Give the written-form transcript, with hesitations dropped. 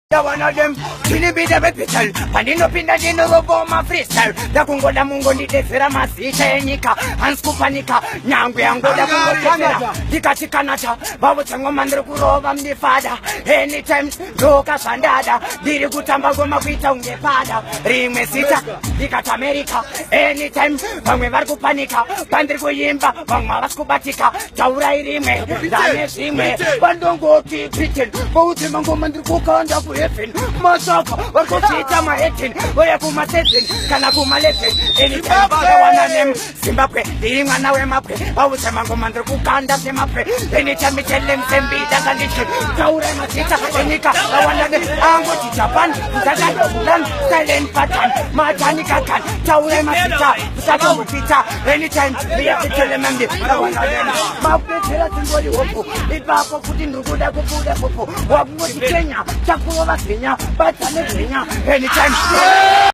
One of them, chili be the bepital, and in opinion, I didn't know about my freestyle. The Congo, the Mungo, the Feramasi, Nika, and Scupanica, Nangue, and Goda, Dikachi Kanata, Babutango Mandrukuro, and the father. Anytime, Roka Sandada, Dirigutamba Gomavita, the father, Ring Mesita, Dikat America, anytime, Pangaku Panica, Pandrigo Yimba, Pangalascubatica, Taura Rime, Danes Rime, Bandongo, Pitin, Botimango Mandruka, Masaka, what could see Tama Etin, where Puma Setin, Kanakuma Letin, anytime one of them, Zimbabwe, the Imanawe, I was a Mangomander who can't have them up. Anytime we tell them, send me the condition, Taura Masita, Enika, one of them, I'm going to Japan, Zagalan, Silent Patan, Martanica can, Taura Masita, Sato Pita, anytime we have to tell them, and the one of them, Mapet, Body Wopo, the Papa put in the Buddha, what was Kenya, Chapu. Anytime.